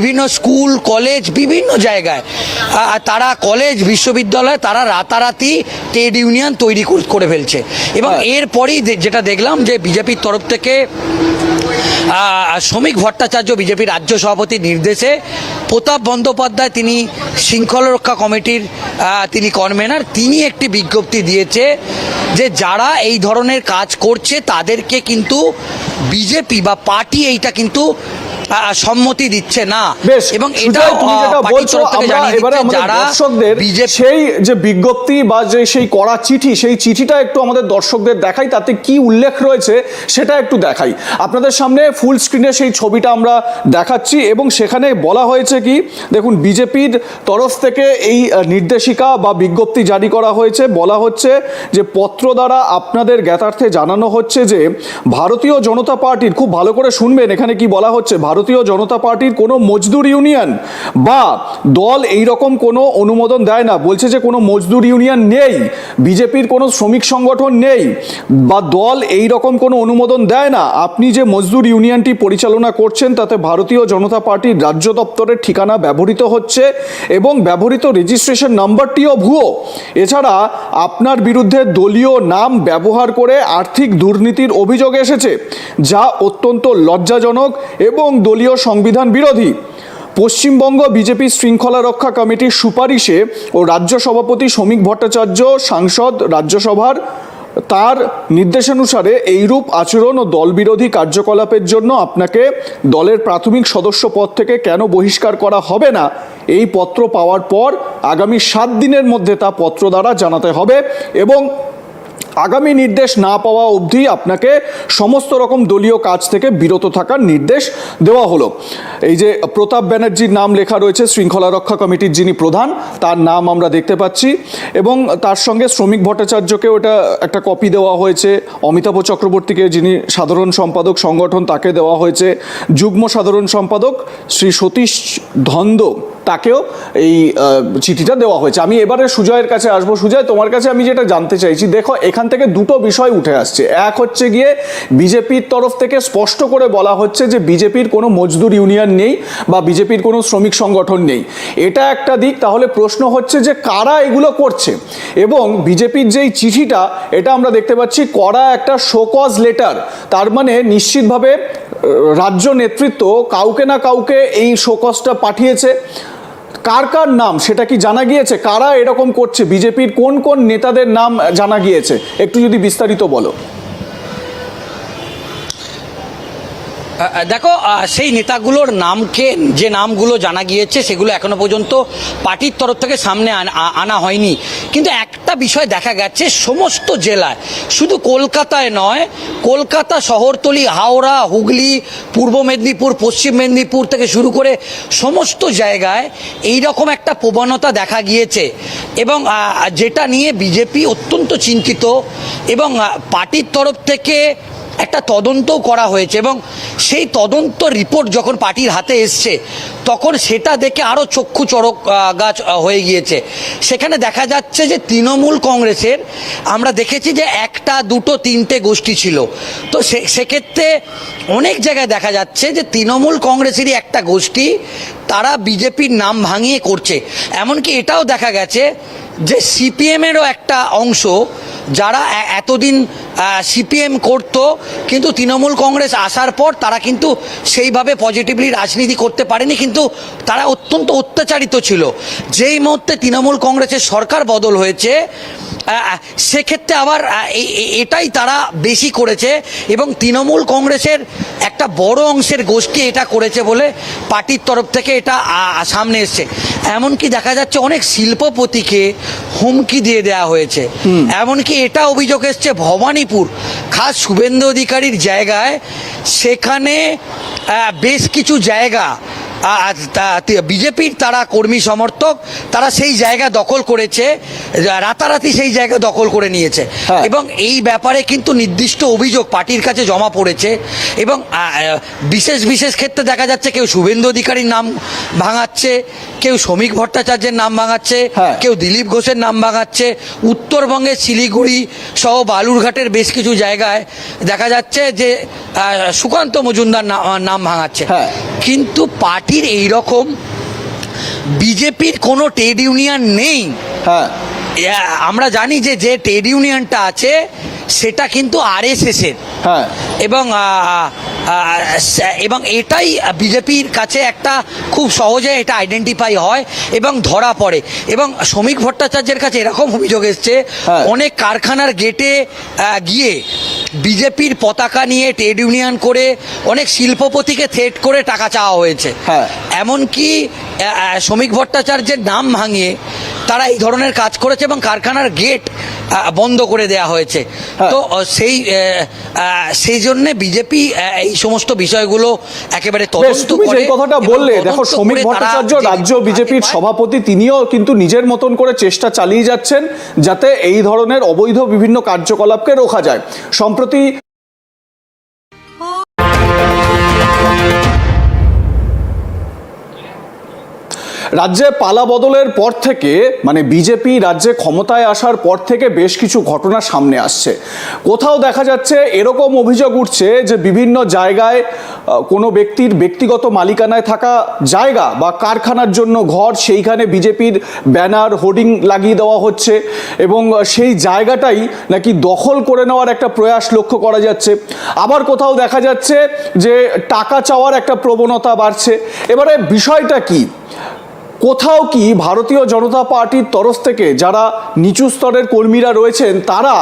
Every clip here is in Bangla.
বিভিন্ন স্কুল কলেজ বিভিন্ন জায়গায় তারা কলেজ বিশ্ববিদ্যালয় তারা রাতারাতি ট্রেড ইউনিয়ন তৈরি করে ফেলছে এবং এরপরেই যেটা দেখলাম যে বিজেপির তরফ থেকে শ্রমিক ভট্টাচার্য বিজেপির রাজ্য সভাপতির নির্দেশে প্রতাপ বন্দ্যোপাধ্যায় তিনি শৃঙ্খলা রক্ষা কমিটির তিনি কনভেনার তিনি একটি বিজ্ঞপ্তি দিয়েছে যে যারা এই ধরনের কাজ করছে তাদেরকে কিন্তু বিজেপি বা পার্টি এইটা কিন্তু সম্মতি দিচ্ছে না এবং এটাও সেই যে বিজ্ঞপ্তি বা যে সেই কড়া চিঠি সেই চিঠিটা একটু আমাদের দর্শকদের দেখাই, তাতে কি উল্লেখ রয়েছে সেটা একটু দেখাই আপনাদের সামনে। ফুল স্ক্রিনে সেই ছবিটা আমরা দেখাচ্ছি এবং সেখানে বলা হয়েছে কি দেখুন, বিজেপির তরফ থেকে এই নির্দেশিকা বা বিজ্ঞপ্তি জারি করা হয়েছে। বলা হচ্ছে যে পত্র দ্বারা আপনাদের জ্ঞাতার্থে জানানো হচ্ছে যে ভারতীয় জনতা পার্টির, খুব ভালো করে শুনবেন এখানে কি বলা হচ্ছে, ভারতীয় জনতা পার্টির কোনো মজদুর ইউনিয়ন বা দল এই রকম কোনো অনুমোদন দেয় না। বলছে যে কোনো মজদুর ইউনিয়ন নেই, বিজেপির কোনো শ্রমিক সংগঠন নেই বা দল এই রকম কোনো অনুমোদন দেয় না। আপনি যে মজদুর ইউনিয়নটি পরিচালনা করছেন তাতে ভারতীয় জনতা পার্টির রাজ্য দপ্তরের ঠিকানা ব্যবহৃত হচ্ছে এবং ব্যবহৃত রেজিস্ট্রেশন নাম্বারটিও ভুয়ো। এছাড়া আপনার বিরুদ্ধে দলীয় নাম ব্যবহার করে আর্থিক দুর্নীতির অভিযোগ এসেছে, যা অত্যন্ত লজ্জাজনক এবং দলীয় সংবিধান বিরোধী। পশ্চিমবঙ্গ বিজেপি শৃঙ্খলা রক্ষা কমিটির সুপারিশে ও রাজ্য সভাপতি শ্রমিক ভট্টাচার্য সাংসদ রাজ্যসভার তার নির্দেশানুসারে এইরূপ আচরণ ও দলবিরোধী কার্যকলাপের জন্য আপনাকে দলের প্রাথমিক সদস্য পদ থেকে কেন বহিষ্কার করা হবে না, এই পত্র পাওয়ার পর আগামী 7 দিনের মধ্যে তা পত্র দ্বারা জানাতে হবে এবং আগামী নির্দেশ না পাওয়া অবধি আপনাকে সমস্ত রকম দলীয় কাজ থেকে বিরত থাকার নির্দেশ দেওয়া হলো। এই যে প্রতাপ ব্যানার্জির নাম লেখা রয়েছে, শৃঙ্খলা রক্ষা কমিটির যিনি প্রধান, তার নাম আমরা দেখতে পাচ্ছি এবং তার সঙ্গে শ্রমিক ভট্টাচার্যকেও এটা একটা কপি দেওয়া হয়েছে। অমিতাভ চক্রবর্তীকে, যিনি সাধারণ সম্পাদক সংগঠন, তাকে দেওয়া হয়েছে। যুগ্ম সাধারণ সম্পাদক শ্রী সতীশ ধন্দ, তাকেও এই চিঠিটা দেওয়া হয়েছে। আমি এবারে সুজয়ের কাছে আসবো। সুজয়, তোমার কাছে আমি যেটা জানতে চাইছি, দেখো এখান থেকে দুটো বিষয় উঠে আসছে। এক হচ্ছে গিয়ে বিজেপির তরফ থেকে স্পষ্ট করে বলা হচ্ছে যে বিজেপির কোনো মজদুর ইউনিয়ন নেই বা বিজেপির কোনো শ্রমিক সংগঠন নেই, এটা একটা দিক। তাহলে প্রশ্ন হচ্ছে যে কারা এগুলো করছে এবং বিজেপির যেই চিঠিটা, এটা আমরা দেখতে পাচ্ছি করা একটা শোকজ লেটার। তার মানে নিশ্চিতভাবে রাজ্য নেতৃত্ব কাউকে না কাউকে এই শোকজটা পাঠিয়েছে। কার কার নাম সেটা কি জানা গিয়েছে? কারা এরকম করছে? বিজেপির কোন কোন নেতাদের নাম জানা গিয়েছে? একটু যদি বিস্তারিত বলো। দেখো, সেই নেতাগুলোর নামকে, যে নামগুলো জানা গিয়েছে সেগুলো এখনো পর্যন্ত পার্টির তরফ থেকে সামনে আনা হয়নি। কিন্তু একটা বিষয় দেখা গেছে, সমস্ত জেলায়, শুধু কলকাতায় নয়, কলকাতা শহরতলি, হাওড়া, হুগলি, পূর্ব মেদিনীপুর, পশ্চিম মেদিনীপুর থেকে শুরু করে সমস্ত জায়গায় এই রকম একটা প্রবণতা দেখা গিয়েছে এবং যেটা নিয়ে বিজেপি অত্যন্ত চিন্তিত এবং পার্টির তরফ থেকে একটা তদন্তও করা হয়েছে এবং সেই তদন্ত রিপোর্ট যখন পার্টির হাতে এসছে তখন সেটা দেখে আরও চক্ষু চড়ক গাছ হয়ে গিয়েছে। সেখানে দেখা যাচ্ছে যে তৃণমূল কংগ্রেসের আমরা দেখেছি যে 1, 2, 3টে গোষ্ঠী ছিল। তো সেক্ষেত্রে অনেক জায়গায় দেখা যাচ্ছে যে তৃণমূল কংগ্রেসেরই একটা গোষ্ঠী তারা বিজেপির নাম ভাঙিয়ে করছে। এমনকি এটাও দেখা গেছে যে সিপিএমেরও একটা অংশ, যারা এতদিন সিপিএম করতো কিন্তু তৃণমূল কংগ্রেস আসার পর তারা কিন্তু সেইভাবে পজিটিভলি রাজনীতি করতে পারেনি, কিন্তু তারা অত্যন্ত অত্যাচারিত ছিল। যেই মুহূর্তে তৃণমূল কংগ্রেসের সরকার বদল হয়েছে সেক্ষেত্রে আবার এটাই তারা বেশি করেছে এবং তৃণমূল কংগ্রেসের একটা বড় অংশের গোষ্ঠী এটা করেছে বলে পার্টির তরফ থেকে এটা সামনে এসছে। এমনকি দেখা যাচ্ছে অনেক শিল্পপতিকে হুমকি দিয়ে দেওয়া হয়েছে। এমনকি এটা অভিযোগ এসছে ভবানীপুর, খাস শুভেন্দু অধিকারীর জায়গায়, সেখানে বেশ কিছু জায়গা বিজেপির তারা কর্মী সমর্থক তারা সেই জায়গা দখল করেছে, রাতারাতি সেই জায়গা দখল করে নিয়েছে এবং এই ব্যাপারে কিন্তু নির্দিষ্ট অভিযোগ পার্টির কাছে জমা পড়েছে এবং বিশেষ বিশেষ ক্ষেত্রে দেখা যাচ্ছে কেউ শুভেন্দু অধিকারীর নাম ভাঙাচ্ছে, কেউ শ্রমিক ভট্টাচার্যের নাম ভাঙাচ্ছে, কেউ দিলীপ ঘোষের নাম ভাঙাচ্ছে। উত্তরবঙ্গের শিলিগুড়ি সহ বালুরঘাটের বেশ কিছু জায়গায় দেখা যাচ্ছে যে সুকান্ত মজুমদার নাম ভাঙাচ্ছে। কিন্তু পার্টির এই রকম বিজেপির কোনো ট্রেড ইউনিয়ন নেই। হ্যাঁ, আমরা জানি যে যে ট্রেড ইউনিয়নটা আছে সেটা কিন্তু আরএসএস এর। হ্যাঁ, এবং এটাই বিজেপির কাছে একটা খুব সহজে এটা আইডেন্টিফাই হয় এবং ধরা পড়ে। এবং শ্রমিক ভট্টাচার্যের কাছে এরকম অভিযোগ এসছে, হ্যাঁ। অনেক কারখানার গেটে গিয়ে বিজেপির পতাকা নিয়ে ট্রেড ইউনিয়ন করে অনেক শিল্পপতিকে থ্রেট করে টাকা চাওয়া হয়েছে। হ্যাঁ। এমনকি শ্রমিক ভট্টাচার্যের নাম ভাঙিয়ে তারা এই ধরনের কাজ করেছে এবং কারখানার গেট বন্ধ করে দেয়া হয়েছে। হ্যাঁ। তো সেই জন্য বিজেপি এই সমস্ত বিষয়গুলো একেবারে বেশ, তদন্ত তুমি করে যে কথাটা এবং বললে, তদন্ত দেখো শ্রমিক করে তারা ভট্টাচার্য যে রাজ্য রিপোর্ট বিজেপির পায়, সভাপতি, তিনিও কিন্তু নিজের মতন করে চেষ্টা চালিয়ে যাচ্ছেন যাতে এই ধরনের অবৈধ বিভিন্ন কার্যকলাপকে রোখা যায়। সম্প্রতি রাজ্যে পালা বদলের পর থেকে, মানে বিজেপি রাজ্যে ক্ষমতায় আসার পর থেকে বেশ কিছু ঘটনা সামনে আসছে। কোথাও দেখা যাচ্ছে এরকম অভিযোগ উঠছে যে বিভিন্ন জায়গায় কোনো ব্যক্তির ব্যক্তিগত মালিকানায় থাকা জায়গা বা কারখানার জন্য ঘর, সেইখানে বিজেপির ব্যানার হোর্ডিং লাগিয়ে দেওয়া হচ্ছে এবং সেই জায়গাটাই নাকি দখল করে নেওয়ার একটা প্রয়াস লক্ষ্য করা যাচ্ছে। আবার কোথাও দেখা যাচ্ছে যে টাকা চাওয়ার একটা প্রবণতা বাড়ছে। এবারে বিষয়টা কি? কোথাও কি ভারতীয় জনতা পার্টির তরফ থেকে যারা নিচু স্তরের কর্মীরা রয়েছেন তারা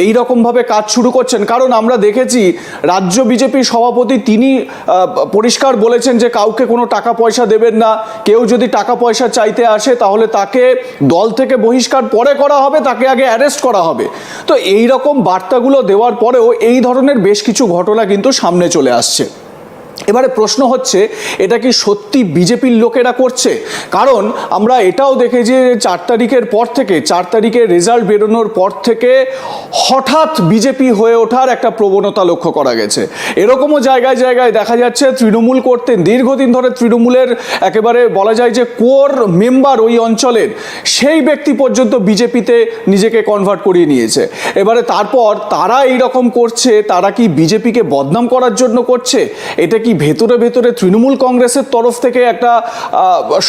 এই রকমভাবে কাজ শুরু করছেন? কারণ আমরা দেখেছি রাজ্য বিজেপি সভাপতি তিনি পরিষ্কার বলেছেন যে কাউকে কোনো টাকা পয়সা দেবেন না, কেউ যদি টাকা পয়সা চাইতে আসে তাহলে তাকে দল থেকে বহিষ্কার পরে করা হবে, তাকে আগে অ্যারেস্ট করা হবে। তো এই রকম বার্তাগুলো দেওয়ার পরেও এই ধরনের বেশ কিছু ঘটনা কিন্তু সামনে চলে আসছে। এবারে প্রশ্ন হচ্ছে, এটা কি সত্যি বিজেপির লোকেরা করছে? কারণ আমরা এটাও দেখে যে 4 তারিখের পর থেকে, 4 তারিখের রেজাল্ট বেরোনোর পর থেকে হঠাৎ বিজেপি হয়ে ওঠার একটা প্রবণতা লক্ষ্য করা গেছে। এরকমও জায়গায় জায়গায় দেখা যাচ্ছে তৃণমূল করতেন, দীর্ঘদিন ধরে তৃণমূলের একেবারে বলা যায় যে কোর মেম্বার ওই অঞ্চলের, সেই ব্যক্তি পর্যন্ত বিজেপিতে নিজেকে কনভার্ট করিয়ে নিয়েছে। এবারে তারপর তারা এই রকম করছে, তারা কি বিজেপিকে বদনাম করার জন্য করছে? এটা কি ভেতরে ভেতরে তৃণমূল কংগ্রেসের তরফ থেকে একটা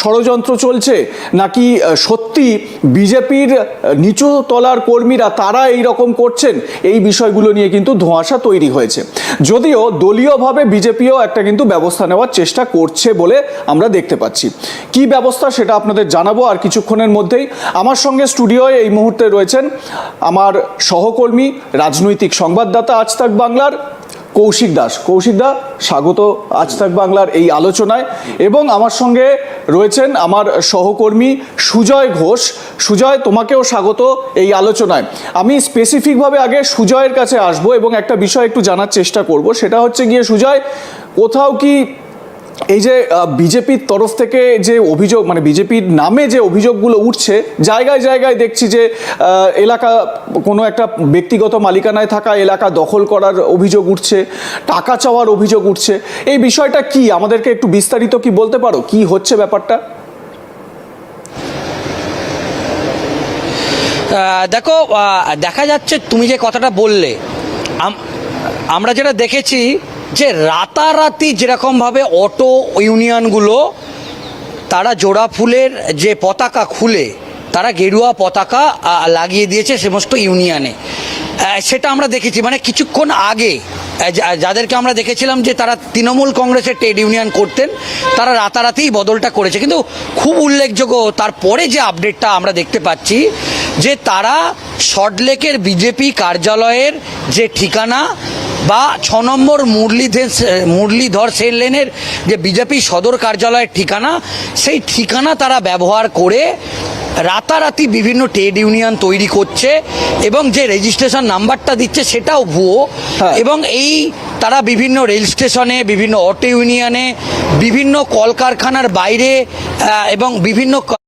ষড়যন্ত্র চলছে, নাকি সত্যি বিজেপির নিচু তলার কর্মীরা তারা এই রকম করছেন? এই বিষয়গুলো নিয়ে কিন্তু ধোঁয়াশা তৈরি হয়েছে। যদিও দলীয়ভাবে বিজেপিও একটা কিন্তু ব্যবস্থা নেওয়ার চেষ্টা করছে বলে আমরা দেখতে পাচ্ছি। কি ব্যবস্থা সেটা আপনাদের জানাবো আর কিছুক্ষণের মধ্যেই। আমার সঙ্গে স্টুডিওয়ে এই মুহূর্তে রয়েছেন আমার সহকর্মী, রাজনৈতিক সংবাদদাতা আজ তাক বাংলার কৌশিক দাস। কৌশিক দা, স্বাগত আজ তাক বাংলার এই আলোচনায়। এবং আমার সঙ্গে রয়েছেন আমার সহকর্মী সুজয় ঘোষ। সুজয়, তোমাকেও স্বাগত এই আলোচনায়। আমি স্পেসিফিকভাবে আগে সুজয়ের কাছে আসব এবং একটা বিষয় একটু জানার চেষ্টা করব, সেটা হচ্ছে গিয়ে সুজয়, কোথাও কি এই যে বিজেপির তরফ থেকে যে অভিযোগ, মানে বিজেপির নামে যে অভিযোগগুলো উঠছে, জায়গায় জায়গায় দেখছি যে এলাকা, কোনো একটা ব্যক্তিগত মালিকানায় থাকা এলাকা দখল করার অভিযোগ উঠছে, টাকা চাওয়ার অভিযোগ উঠছে, এই বিষয়টা কি? আমাদেরকে একটু বিস্তারিত কি বলতে পারো, কি হচ্ছে ব্যাপারটা? দেখো, দেখা যাচ্ছে তুমি যে কথাটা বললে, আমরা যেটা দেখেছি যে রাতারাতি যেরকমভাবে অটো ইউনিয়নগুলো তারা জোড়া ফুলের যে পতাকা খুলে তারা গেরুয়া পতাকা লাগিয়ে দিয়েছে সমস্ত ইউনিয়নে। সেটা আমরা দেখেছি, মানে কিছুক্ষণ আগে যাদেরকে আমরা দেখেছিলাম যে তারা তৃণমূল কংগ্রেসের ট্রেড ইউনিয়ন করতেন, তারা রাতারাতিই বদলটা করেছে। কিন্তু খুব উল্লেখযোগ্য তারপরে যে আপডেটটা আমরা দেখতে পাচ্ছি যে তারা সল্টলেকের বিজেপি কার্যালয়ের যে ঠিকানা বা 6 নম্বর মুরলীধর সেন লেনের যে বিজেপি সদর কার্যালয়ের ঠিকানা, সেই ঠিকানা তারা ব্যবহার করে রাতারাতি বিভিন্ন ট্রেড ইউনিয়ন তৈরি করছে এবং যে রেজিস্ট্রেশন নাম্বারটা দিচ্ছে সেটাও ভুয়ো। এবং এই তারা বিভিন্ন রেল স্টেশনে, বিভিন্ন অটো ইউনিয়নে, বিভিন্ন কলকারখানার বাইরে এবং বিভিন্ন